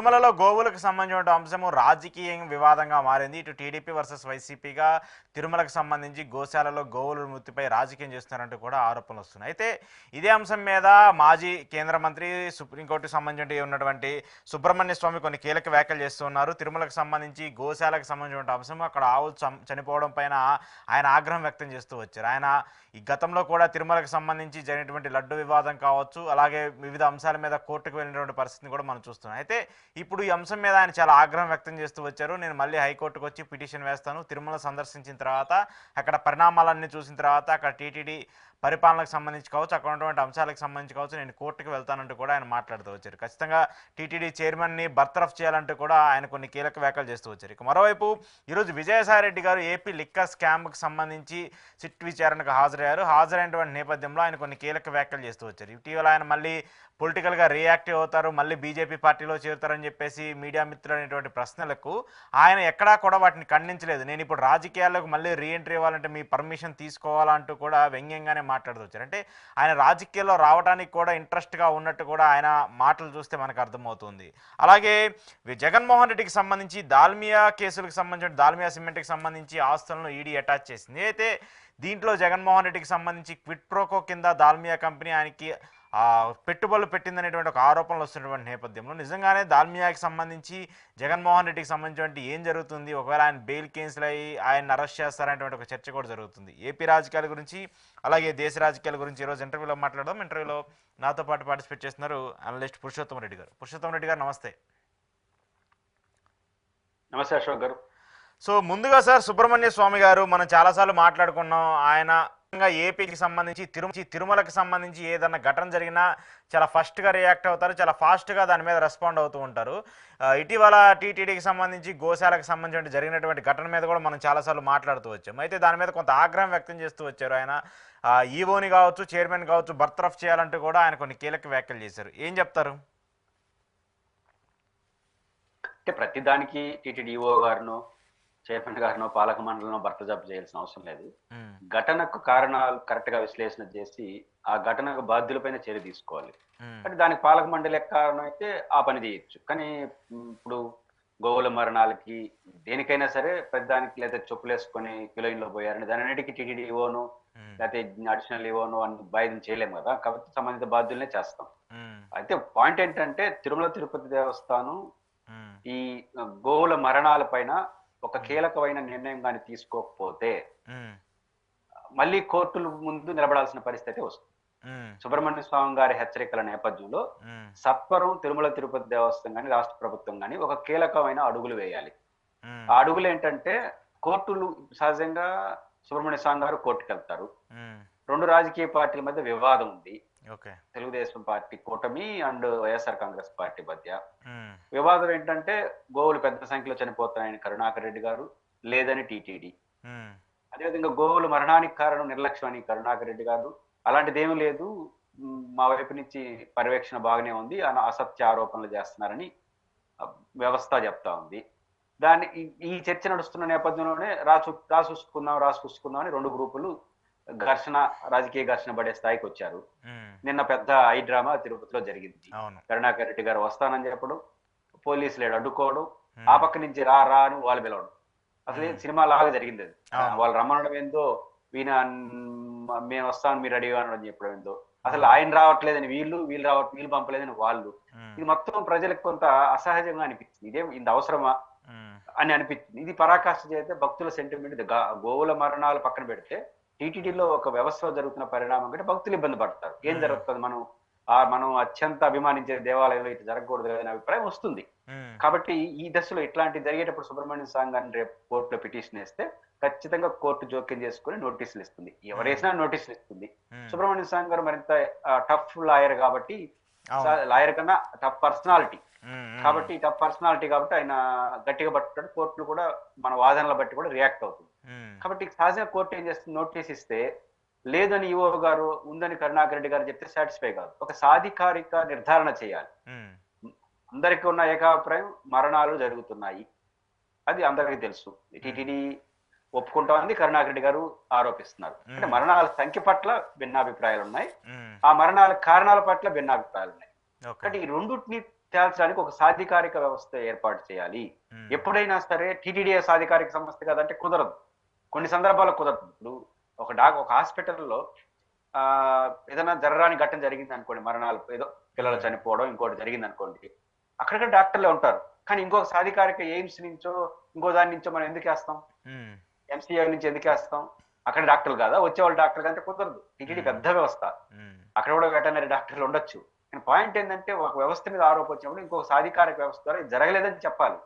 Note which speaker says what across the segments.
Speaker 1: తిరుమలలో గోవులకు సంబంధించిన అంశము రాజకీయ వివాదంగా మారింది. ఇటు టీడీపీ వర్సెస్ వైసీపీగా తిరుమలకు సంబంధించి గోశాలలో గోవుల మృతిపై రాజకీయం చేస్తున్నారంటూ కూడా ఆరోపణలు వస్తున్నాయి. అయితే ఇదే అంశం మీద మాజీ కేంద్ర మంత్రి సుప్రీంకోర్టుకు సంబంధించి ఉన్నటువంటి సుబ్రహ్మణ్య స్వామి కొన్ని కీలక వ్యాఖ్యలు చేస్తున్నారు. తిరుమలకు సంబంధించి గోశాలకు సంబంధించిన అంశం అక్కడ ఆవులు చనిపోవడం పైన ఆయన ఆగ్రహం వ్యక్తం చేస్తూ వచ్చారు. ఆయన ఈ గతంలో కూడా తిరుమలకు సంబంధించి జరిగినటువంటి లడ్డు వివాదం కావచ్చు, అలాగే వివిధ అంశాల మీద కోర్టుకు వెళ్ళినటువంటి పరిస్థితిని కూడా మనం చూస్తున్నాం. అయితే ఇప్పుడు ఈ అంశం మీద ఆయన చాలా ఆగ్రహం వ్యక్తం చేస్తూ వచ్చారు. నేను మళ్ళీ హైకోర్టుకు వచ్చి పిటిషన్ వేస్తాను, తిరుమల సందర్శించిన తర్వాత అక్కడ పరిణామాలన్నీ చూసిన తర్వాత అక్కడ టీటీడీ పరిపాలనకు సంబంధించి కావచ్చు, అక్కడ ఉన్నటువంటి అంశాలకు సంబంధించి కావచ్చు, నేను కోర్టుకు వెళ్తానంటూ కూడా ఆయన మాట్లాడుతూ వచ్చారు. ఖచ్చితంగా టీటీడీ చైర్మన్ని బర్తరఫ్ చేయాలంటూ కూడా ఆయన కొన్ని కీలక వ్యాఖ్యలు చేస్తూ వచ్చారు. ఇక మరోవైపు ఈరోజు విజయసాయిరెడ్డి గారు ఏపీ లిక్కర్ స్కామ్కి సంబంధించి సిట్ విచారణకు హాజరైనటువంటి నేపథ్యంలో ఆయన కొన్ని కీలక వ్యాఖ్యలు చేస్తూ వచ్చారు. ఇటీవల ఆయన మళ్ళీ పొలిటికల్గా రియాక్టివ్ అవుతారు, మళ్ళీ బీజేపీ పార్టీలో చేరుతారని చెప్పేసి మీడియా మిత్రులు అనేటువంటి ప్రశ్నలకు ఆయన ఎక్కడా కూడా వాటిని ఖండించలేదు. నేను ఇప్పుడు రాజకీయాల్లోకి మళ్ళీ రీఎంట్రీ ఇవ్వాలంటే మీ పర్మిషన్ తీసుకోవాలంటూ కూడా వ్యంగ్యంగానే మాట్లాడుతూ వచ్చారు. అంటే ఆయన రాజకీయాల్లో రావడానికి కూడా ఇంట్రెస్ట్గా ఉన్నట్టు కూడా ఆయన మాటలు చూస్తే మనకు అర్థమవుతుంది. అలాగే జగన్మోహన్ రెడ్డికి సంబంధించి దాల్మియా కేసులకు సంబంధించిన దాల్మియా సిమెంట్కి సంబంధించి ఆస్తులను ఈడీ అటాచ్ చేసింది. అయితే దీంట్లో జగన్మోహన్ రెడ్డికి సంబంధించి క్విట్ ప్రోకో కింద దాల్మియా కంపెనీ ఆయనకి పెట్టుబడులు పెట్టిందనేటువంటి ఒక ఆరోపణలు వస్తున్నటువంటి నేపథ్యంలో నిజంగానే దాల్మియాకి సంబంధించి జగన్మోహన్ రెడ్డికి సంబంధించినటువంటి ఏం జరుగుతుంది, ఒకవేళ ఆయన బెయిల్ కేసులు అయ్యి ఆయన అరెస్ట్ చేస్తారనేటువంటి ఒక చర్చ కూడా జరుగుతుంది. ఏపీ రాజకీయాల గురించి అలాగే దేశ రాజకీయాల గురించి ఈరోజు ఇంటర్వ్యూలో మాట్లాడదాం. ఇంటర్వ్యూలో నాతో పాటు పార్టిసిపేట్ చేస్తున్నారు అనలిస్ట్ పురుషోత్తమ రెడ్డి గారు. పురుషోత్తమ రెడ్డి గారు నమస్తే.
Speaker 2: నమస్తే అశోక్ గారు.
Speaker 1: సో ముందుగా సార్, సుబ్రహ్మణ్య స్వామి గారు మనం చాలాసార్లు మాట్లాడుకున్నాం. ఆయన ఏపీకి సంబంధించి తిరుమలకి సంబంధించి ఏదన్నా ఘటన జరిగినా చాలా ఫస్ట్గా రియాక్ట్ అవుతారు, చాలా ఫాస్ట్గా దాని మీద రెస్పాండ్ అవుతూ ఉంటారు. ఇటీవల టీటీడీకి సంబంధించి గోశాలకు సంబంధించి జరిగినటువంటి ఘటన మీద కూడా మనం చాలాసార్లు మాట్లాడుతూ వచ్చాం. అయితే దాని మీద కొంత ఆగ్రహం వ్యక్తం చేస్తూ వచ్చారు. ఆయన ఈవోని కావచ్చు, చైర్మన్ కావచ్చు బర్తరఫ్ చేయాలంటూ కూడా ఆయన కొన్ని కీలక వ్యాఖ్యలు చేశారు. ఏం చెప్తారు?
Speaker 2: అంటే ప్రతిదానికి టీటీడీ ఈవో గారినో చైర్మన్ గారినో పాలక మండలినో బర్తరఫ్ చేయాల్సిన అవసరం లేదు. ఘటనకు కారణాలు కరెక్ట్ గా విశ్లేషణ చేసి ఆ ఘటనకు బాధ్యులపైన చర్య తీసుకోవాలి. అంటే దానికి పాలక మండలి కారణం అయితే ఆ పని చేయొచ్చు. కానీ ఇప్పుడు గోవుల మరణాలకి దేనికైనా సరే పెద్దానికి లేదా చెప్పులేసుకొని కిలోయిన్లో పోయారని దాని అన్నిటికీ టీటీడీ ఈవోను లేకపోతే అడిషనల్ ఈవోను అని బాధ్యత చేయలేము కదా, కాబట్టి సంబంధిత బాధ్యులనే చేస్తాం. అయితే పాయింట్ ఏంటంటే తిరుమల తిరుపతి దేవస్థానం ఈ గోవుల మరణాల పైన ఒక కీలకమైన నిర్ణయం కానీ తీసుకోకపోతే మళ్ళీ కోర్టుల ముందు నిలబడాల్సిన పరిస్థితి వస్తుంది. సుబ్రహ్మణ్య స్వామి గారి హెచ్చరికల నేపథ్యంలో సత్వరం తిరుమల తిరుపతి దేవస్థానం కానీ రాష్ట్ర ప్రభుత్వం కానీ ఒక కీలకమైన అడుగులు వేయాలి. ఆ అడుగులు ఏంటంటే కోర్టులు సహజంగా సుబ్రహ్మణ్య స్వామి గారు కోర్టుకు వెళ్తారు. రెండు రాజకీయ పార్టీల మధ్య వివాదం ఉంది. తెలుగుదేశం పార్టీ కూటమి అండ్ వైఎస్ఆర్ కాంగ్రెస్ పార్టీ మధ్య వివాదం ఏంటంటే గోవులు పెద్ద సంఖ్యలో చనిపోతాయని కరుణాకర్ రెడ్డి గారు, లేదని టీటీడీ. అదేవిధంగా గోవులు మరణానికి కారణం నిర్లక్ష్యం అని కరుణాకర్ రెడ్డి గారు, అలాంటిదేమీ లేదు మా వైపు నుంచి పర్యవేక్షణ బాగానే ఉంది, అసత్య ఆరోపణలు చేస్తున్నారని వ్యవస్థ చెప్తా ఉంది. దాన్ని ఈ చర్చ నడుస్తున్న నేపథ్యంలోనే రాసుకుందాం అని రెండు గ్రూపులు రాజకీయ ఘర్షణ పడే స్థాయికి వచ్చారు. నిన్న పెద్ద ఐ డ్రామా తిరుపతిలో జరిగింది. కరుణాకర్ రెడ్డి గారు వస్తానని చెప్పడం, పోలీసులు అడ్డుకోవడం, ఆ పక్క నుంచి రా అని వాళ్ళు పిలవడం. అసలు సినిమా లాగా జరిగింది అది. వాళ్ళు రమ్మనడం ఏందో, మేము వస్తాను మీరు రెడీ అనడం చెప్పడం ఏందో, అసలు ఆయన రావట్లేదని వీళ్ళు పంపలేదని వాళ్ళు. ఇది మొత్తం ప్రజలకు కొంత అసహజంగా అనిపించింది. ఇది అవసరమా అని అనిపించింది. ఇది పరాకాష్ఠ చేస్తే భక్తుల సెంటిమెంట్. గోవుల మరణాలు పక్కన పెడితే టీటీడీలో ఒక వ్యవస్థలో జరుగుతున్న పరిణామం కంటే భక్తులు ఇబ్బంది పడతారు. ఏం జరుగుతుంది, మనం అత్యంత అభిమానించే దేవాలయంలో ఇటు జరగకూడదు అనే అభిప్రాయం వస్తుంది. కాబట్టి ఈ దశలో ఇట్లాంటి జరిగేటప్పుడు సుబ్రహ్మణ్య స్వామి గారిని రేపు కోర్టులో పిటిషన్ వేస్తే ఖచ్చితంగా కోర్టు జోక్యం చేసుకుని నోటీసులు ఇస్తుంది. ఎవరేసినా నోటీసులు ఇస్తుంది. సుబ్రహ్మణ్య స్వామి గారు మరింత టఫ్ లాయర్ కాబట్టి, లాయర్ కన్నా టఫ్ పర్సనాలిటీ కాబట్టి ఆయన గట్టిగా పట్టుకుంటాడు. కోర్టులు కూడా మన వాదనల బట్టి కూడా రియాక్ట్ అవుతుంది. కాబట్టి సహజంగా కోర్టు ఏం చేస్తుంది, నోటీస్ ఇస్తే లేదని ఈవో గారు ఉందని కరుణాకర్ రెడ్డి గారు చెప్తే సాటిస్ఫై కాదు. ఒక సాధికారిక నిర్ధారణ చేయాలి. అందరికీ ఉన్న ఏకాభిప్రాయం మరణాలు జరుగుతున్నాయి, అది అందరికీ తెలుసు. టీటీడీ ఒప్పుకుంటామని కరుణాకర్ రెడ్డి గారు ఆరోపిస్తున్నారు. అంటే మరణాల సంఖ్య పట్ల భిన్నాభిప్రాయాలు ఉన్నాయి, ఆ మరణాల కారణాల పట్ల భిన్నాభిప్రాయాలు ఉన్నాయి. కాబట్టి ఈ రెండుని తేల్చడానికి ఒక సాధికారిక వ్యవస్థ ఏర్పాటు చేయాలి. ఎప్పుడైనా సరే టీటీడీ సాధికారిక సంస్థ కదంటే కుదరదు. కొన్ని సందర్భాల్లో కుదరదు. ఇప్పుడు ఒక హాస్పిటల్లో ఏదైనా జరగరాని ఘటన జరిగింది అనుకోండి, మరణాలు ఏదో పిల్లలు చనిపోవడం ఇంకోటి జరిగింది అనుకోండి, అక్కడికి డాక్టర్లే ఉంటారు. కానీ ఇంకొక సాధికారిక ఎయిమ్స్ నుంచో ఇంకో దాని నుంచో మనం ఎందుకు వేస్తాం? ఎంసీఐ నుంచి ఎందుకు వేస్తాం? అక్కడ డాక్టర్లు కాదా వచ్చేవాళ్ళు? డాక్టర్ కంటే కుదరదు. టీటీడీ పెద్ద వ్యవస్థ, అక్కడ కూడా వెటర్నరీ డాక్టర్లు ఉండొచ్చు. కానీ పాయింట్ ఏంటంటే ఒక వ్యవస్థ మీద ఆరోపణ వచ్చినప్పుడు ఇంకొక సాధికారిక వ్యవస్థ ద్వారా ఇది జరగలేదని చెప్పాలి,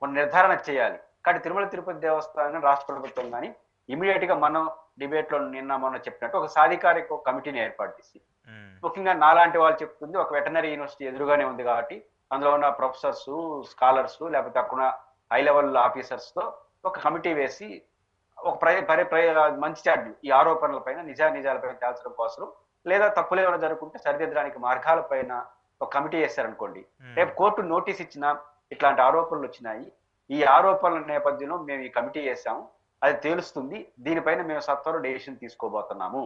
Speaker 2: కొన్ని నిర్ధారణ చేయాలి. కాబట్టి తిరుమల తిరుపతి దేవస్థానం రాష్ట్ర ప్రభుత్వం కానీ ఇమీడియట్ గా మనం డిబేట్ లో నిన్న మొన్న చెప్పినట్టు ఒక సాధికారిక కమిటీని ఏర్పాటు చేసి, ముఖ్యంగా నాలాంటి వాళ్ళు చెప్తుంది ఒక వెటర్నరీ యూనివర్సిటీ ఎదురుగానే ఉంది కాబట్టి అందులో ఉన్న ప్రొఫెసర్స్, స్కాలర్స్, లేకపోతే అక్కడ హై లెవెల్ ఆఫీసర్స్ తో ఒక కమిటీ వేసి ఒక మంచి చార్డు ఈ ఆరోపణలపైన నిజాలపైన తేల్చడం కోసం, లేదా తప్పులు ఏమైనా జరుగుతుంటే సరిదిద్దడానికి మార్గాలపైన ఒక కమిటీ వేశారనుకోండి, రేపు కోర్టు నోటీస్ ఇచ్చినా ఇట్లాంటి ఆరోపణలు వచ్చినాయి, ఈ ఆరోపణల నేపథ్యంలో మేము ఈ కమిటీ వేసాము, అది తేలుస్తుంది, దీనిపైన మేము సత్వరం డెసిషన్ తీసుకోబోతున్నాము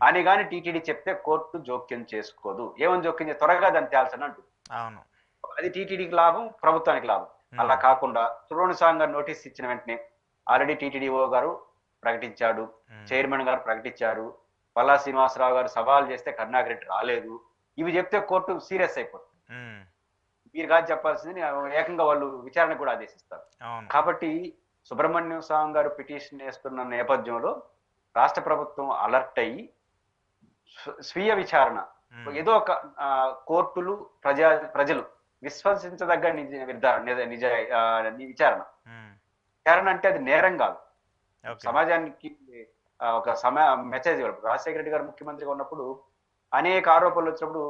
Speaker 2: అని కానీ టీటీడీ చెప్తే కోర్టు జోక్యం చేసుకోదు. ఏమని జోక్యం త్వరగా దాన్ని తేల్చని అంటుంది. అది టీటీడీకి లాభం, ప్రభుత్వానికి లాభం. అలా కాకుండా సుబ్రహ్మణ్య గారు నోటీస్ ఇచ్చిన వెంటనే ఆల్రెడీ టీటీడీఓ గారు ప్రకటించాడు, చైర్మన్ గారు ప్రకటించారు, పల్లా శ్రీనివాసరావు గారు సవాల్ చేస్తే కరుణాకర్ రెడ్డి రాలేదు, ఇవి చెప్తే కోర్టు సీరియస్ అయిపోతుంది. మీరు కాదు చెప్పాల్సింది, ఏకంగా వాళ్ళు విచారణ కూడా ఆదేశిస్తారు. కాబట్టి సుబ్రహ్మణ్యం స్వామి గారు పిటిషన్ వేస్తున్న నేపథ్యంలో రాష్ట్ర ప్రభుత్వం అలర్ట్ అయ్యి స్వీయ విచారణ, ఏదో ఒక కోర్టులు ప్రజలు విశ్వసించదగ్గ విచారణ అంటే అది నేరం కాదు, సమాజానికి ఒక మెసేజ్ ఇవ్వడం. రాజశేఖర రెడ్డి గారు ముఖ్యమంత్రిగా ఉన్నప్పుడు అనేక ఆరోపణలు వచ్చినప్పుడు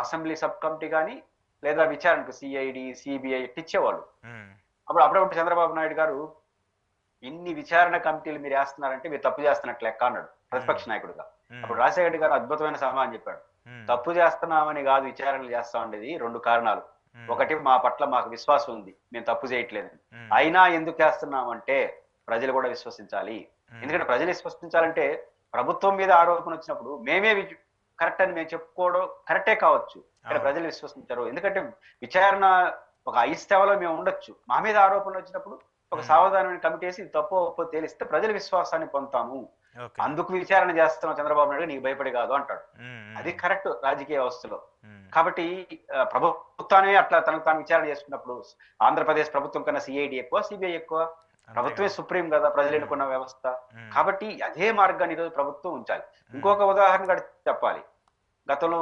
Speaker 2: అసెంబ్లీ సబ్ కమిటీ కానీ లేదా విచారణకు సిఐడి, సిబిఐ ఇచ్చేవాళ్ళు. అప్పుడప్పుడు చంద్రబాబు నాయుడు గారు ఇన్ని విచారణ కమిటీలు మీరు వేస్తున్నారంటే మీరు తప్పు చేస్తున్నట్లు లెక్క అన్నాడు ప్రతిపక్ష నాయకుడిగా. అప్పుడు రాజశేఖర రెడ్డి గారు అద్భుతమైన సమాధానం చెప్పాడు, తప్పు చేస్తున్నామని కాదు విచారణలు చేస్తా ఉండేది, రెండు కారణాలు. ఒకటి, మా పట్ల మాకు విశ్వాసం ఉంది, మేము తప్పు చేయట్లేదు. అయినా ఎందుకు చేస్తున్నామంటే ప్రజలు కూడా విశ్వసించాలి. ఎందుకంటే ప్రజలు విశ్వసించాలంటే ప్రభుత్వం మీద ఆరోపణ వచ్చినప్పుడు మేమే కరెక్ట్ అని మేము చెప్పుకోవడం కరెక్టే కావచ్చు, ఇక్కడ ప్రజలు విశ్వసించారు. ఎందుకంటే విచారణ ఒక ఐస్తేవలో మేము ఉండొచ్చు, మా మీద ఆరోపణలు వచ్చినప్పుడు ఒక సావధానమైన కమిటీ వేసి తప్పు ఒప్పో తేలిస్తే ప్రజల విశ్వాసాన్ని పొందుతాము, అందుకు విచారణ చేస్తున్నాం చంద్రబాబు నాయుడు నీకు భయపడి కాదు అంటాడు. అది కరెక్ట్ రాజకీయ వ్యవస్థలో. కాబట్టి ప్రభుత్వాన్ని అట్లా తనకు తాను విచారణ చేసుకున్నప్పుడు ఆంధ్రప్రదేశ్ ప్రభుత్వం కన్నా సిఐడి ఎక్కువ, సిబిఐ ఎక్కువ, ప్రభుత్వమే సుప్రీం కదా, ప్రజలు ఎన్నుకున్న వ్యవస్థ. కాబట్టి అదే మార్గాన్ని ఈరోజు ప్రభుత్వం ఉంచాలి. ఇంకొక ఉదాహరణ కూడా చెప్పాలి. గతంలో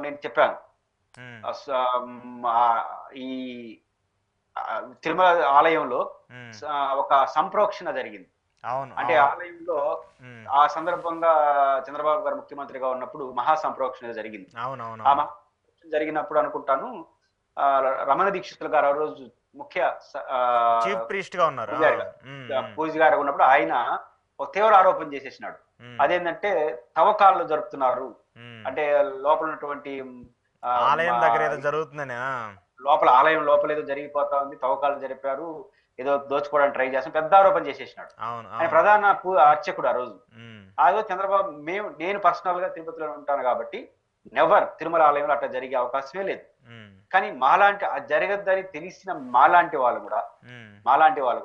Speaker 2: నేను చెప్పాను, ఈ తిరుమల ఆలయంలో ఒక సంప్రోక్షణ జరిగింది. అంటే ఆలయంలో ఆ సందర్భంగా చంద్రబాబు గారు ముఖ్యమంత్రిగా ఉన్నప్పుడు మహా సంప్రోక్షణ జరిగింది. ఆ జరిగినప్పుడు అనుకుంటాను రమణ దీక్షితులు గారు ఆ రోజు ముఖ్య
Speaker 1: చీఫ్ ప్రీస్ట్ గా ఉన్నారు,
Speaker 2: పూజ గారు ఉన్నప్పుడు ఆయన ఒక తీవ్ర ఆరోపణ చేసేసినాడు. అదేంటంటే తవ్వకాలు జరుపుతున్నారు, అంటే లోపల ఉన్నటువంటి
Speaker 1: ఆలయం దగ్గర ఏదో జరుగుతుందని,
Speaker 2: లోపల ఆలయం లోపల ఏదో జరిగిపోతా ఉంది, తవ్వకాలు జరిపారు, ఏదో దోచుకోవడానికి ట్రై చేస్తాం, పెద్ద ఆరోపణ చేసేసినాడు. ఆయన ప్రధాన అర్చకుడు ఆ రోజు చంద్రబాబు నేను పర్సనల్ గా తిరుపతిలో ఉంటాను కాబట్టి నెవర్ తిరుమల ఆలయంలో అట్లా జరిగే అవకాశమే లేదు. కానీ మాలాంటి జరగద్దని తెలిసిన మాలాంటి వాళ్ళు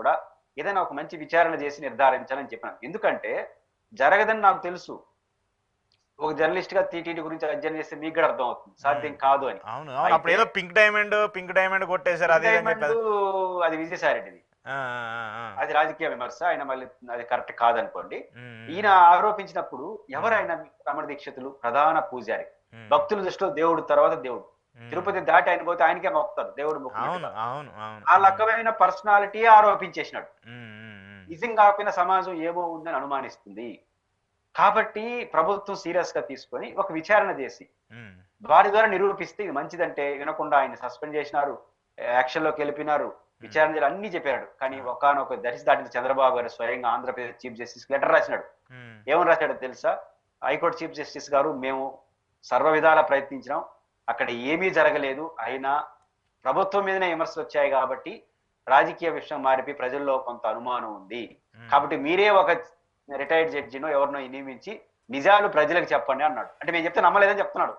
Speaker 2: కూడా ఏదైనా ఒక మంచి విచారణ చేసి నిర్ధారించాలని చెప్పినాను. ఎందుకంటే జరగదని నాకు తెలుసు, ఒక జర్నలిస్ట్ గా టీటీడీ గురించి అధ్యయనం చేస్తే మీకు కూడా అర్థం అవుతుంది సాధ్యం కాదు అని.
Speaker 1: అప్పుడు ఏదో పింక్ డైమండ్ కొట్టేశారు,
Speaker 2: అది విజయసాయి రెడ్డిది, అది రాజకీయ విమర్శ, ఆయన మళ్ళీ అది కరెక్ట్ కాదనుకోండి. ఈయన ఆరోపించినప్పుడు ఎవరైనా రమణ దీక్షితులు ప్రధాన పూజారి, భక్తుల దృష్టిలో దేవుడు తర్వాత దేవుడు, తిరుపతి దాటి ఆయన పోతే ఆయనకే మొక్కుతారు దేవుడు. ఆ రకమైన పర్సనాలిటీ ఆరోపించేసినాడు. నిజం కాకపోయిన సమాజం ఏమో ఉందని అనుమానిస్తుంది. కాబట్టి ప్రభుత్వం సీరియస్ గా తీసుకొని ఒక విచారణ చేసి వారి ద్వారా నిరూపిస్తే ఇది మంచిదంటే వినకుండా ఆయన సస్పెండ్ చేసినారు, యాక్షన్ లోకి వెళ్ళిపోయినారు, విచారణ అన్ని చెప్పాడు. కానీ ఒకనొక దశ దాటిన చంద్రబాబు గారు స్వయంగా ఆంధ్రప్రదేశ్ చీఫ్ జస్టిస్ లెటర్ రాసినాడు. ఏమని రాశాడో తెలుసా? హైకోర్టు చీఫ్ జస్టిస్ గారు, మేము సర్వ విధాలా ప్రయత్నించినాం, అక్కడ ఏమీ జరగలేదు, అయినా ప్రభుత్వం మీదనే విమర్శలు వచ్చాయి కాబట్టి రాజకీయ విషయం మారిపి ప్రజల్లో కొంత అనుమానం ఉంది, కాబట్టి మీరే ఒక రిటైర్డ్ జడ్జినో ఎవరినో నియమించి నిజాలు ప్రజలకు చెప్పండి అన్నాడు. అంటే మేము చెప్తే నమ్మలేదని చెప్తున్నాడు.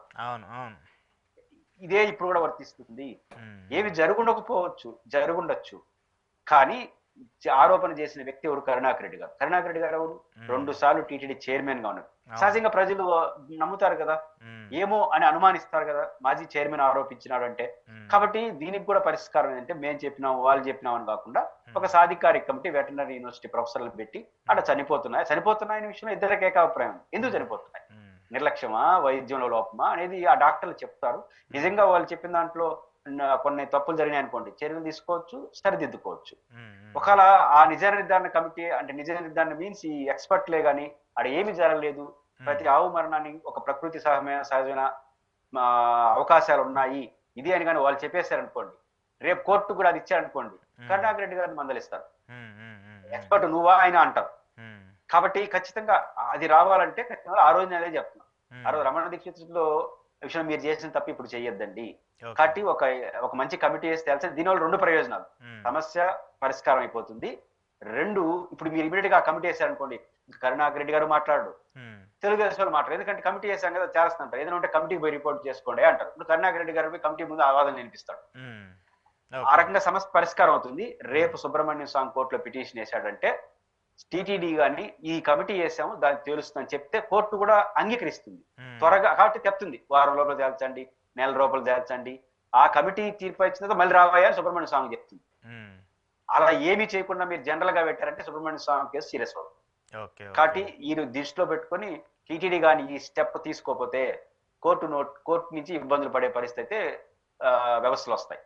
Speaker 2: ఇదే ఇప్పుడు కూడా వర్తిస్తుంది.
Speaker 1: ఉమ్,
Speaker 2: ఏమి జరుగుండొచ్చు. కానీ ఆరోపణ చేసిన వ్యక్తి ఎవరు? కరుణాకర్ రెడ్డి గారు. కరుణాకర్ రెడ్డి గారు ఎవరు? 2 సార్లు టీటీడీ చైర్మన్ గా ఉన్నారు. సహజంగా ప్రజలు నమ్ముతారు కదా,
Speaker 1: ఉమ్,
Speaker 2: ఏమో అని అనుమానిస్తారు కదా, మాజీ చైర్మన్ ఆరోపించినాడు అంటే.
Speaker 1: ఉమ్,
Speaker 2: కాబట్టి దీనికి కూడా పరిష్కారం ఏంటంటే, మేము చెప్పినాం వాళ్ళు చెప్పినాం అని కాకుండా ఒక సాధికారిక కమిటీ వెటర్నరీ యూనివర్సిటీ ప్రొఫెసర్లు పెట్టి అక్కడ చనిపోతున్నాయనే విషయంలో ఇద్దరికి ఏకాభిప్రాయం. ఎందుకు చనిపోతున్నాయి?
Speaker 1: ఉమ్,
Speaker 2: నిర్లక్ష్యమా, వైద్యంలో లోపమా అనేది ఆ డాక్టర్లు చెప్తారు. నిజంగా వాళ్ళు చెప్పిన దాంట్లో కొన్ని తప్పులు జరిగినాయి అనుకోండి, చర్యలు తీసుకోవచ్చు, సరిదిద్దుకోవచ్చు.
Speaker 1: ఉమ్,
Speaker 2: ఒకవేళ ఆ నిజ నిర్ధారణ కమిటీ అంటే నిజ నిర్ధారణ మీన్స్ ఈ ఎక్స్పర్ట్లే గాని ఆడ ఏమి జరగలేదు, ప్రతి ఆవు మరణానికి ఒక ప్రకృతి సహజమైన అవకాశాలు ఉన్నాయి ఇది అని కానీ వాళ్ళు చెప్పేశారనుకోండి, రేపు కోర్టు కూడా అది ఇచ్చారనుకోండి, కరుణాకర్ రెడ్డి గారిని మందలిస్తారు.
Speaker 1: ఉమ్, ఉమ్, ఉమ్,
Speaker 2: ఎక్స్పర్ట్ నువ్వా ఆయన అంటారు.
Speaker 1: ఉమ్,
Speaker 2: కాబట్టి ఖచ్చితంగా అది రావాలంటే ఖచ్చితంగా ఆ రోజు నేనే చెప్తున్నా, ఆ రోజు రమణ దీక్షితుల్లో విషయం మీరు చేసిన తప్పు ఇప్పుడు చేయొద్దండి.
Speaker 1: ఓకే.
Speaker 2: కాబట్టి ఒక మంచి కమిటీ వేస్తే తెలిసి దీనివల్ల 2 ప్రయోజనాలు.
Speaker 1: ఉమ్,
Speaker 2: సమస్య పరిష్కారం అయిపోతుంది. 2, ఇప్పుడు మీరు ఇమీడియట్ గా కమిటీ వేశారనుకోండి, కరుణాకర్ రెడ్డి గారు మాట్లాడు,
Speaker 1: ఉమ్,
Speaker 2: తెలుగుదేశం వాళ్ళు మాట్లాడు. ఎందుకంటే కమిటీ వేసాం కదా చేస్తుంటారు, ఏదైనా ఉంటే కమిటీకి పోయి రిపోర్ట్ చేసుకోండి అంటారు. ఇప్పుడు కరుణాకర్ రెడ్డి గారు పోయి కమిటీ ముందు ఆవాదన వినిపిస్తాడు.
Speaker 1: ఉమ్,
Speaker 2: ఆ
Speaker 1: ఓకే.
Speaker 2: రకంగా సమస్య పరిష్కారం అవుతుంది. రేపు సుబ్రహ్మణ్యం స్వామి కోర్టులో పిటిషన్ వేశాడంటే టీటీడీ గాని ఈ కమిటీ వేసాము దాన్ని తేలుస్తుందని చెప్తే కోర్టు కూడా అంగీకరిస్తుంది
Speaker 1: ఉమ్,
Speaker 2: త్వరగా. కాబట్టి చెప్తుంది వారం లోపల తేల్చండి, నెల లోపల తేల్చండి, ఆ కమిటీ తీర్పు ఇచ్చిన తర్వాత మళ్ళీ రావాయా అని సుబ్రహ్మణ్య స్వామి చెప్తుంది.
Speaker 1: ఉమ్,
Speaker 2: అలా ఏమీ చేయకుండా మీరు జనరల్ గా పెట్టారంటే సుబ్రహ్మణ్య స్వామి కేసు సీరియస్ అవుతుంది.
Speaker 1: ఓకే.
Speaker 2: కాబట్టి ఈ దృష్టిలో పెట్టుకొని టీటీడీ గాని ఈ స్టెప్ తీసుకోకపోతే కోర్టు నుంచి ఇబ్బందులు పడే పరిస్థితి అయితే వ్యవస్థలు వస్తాయి.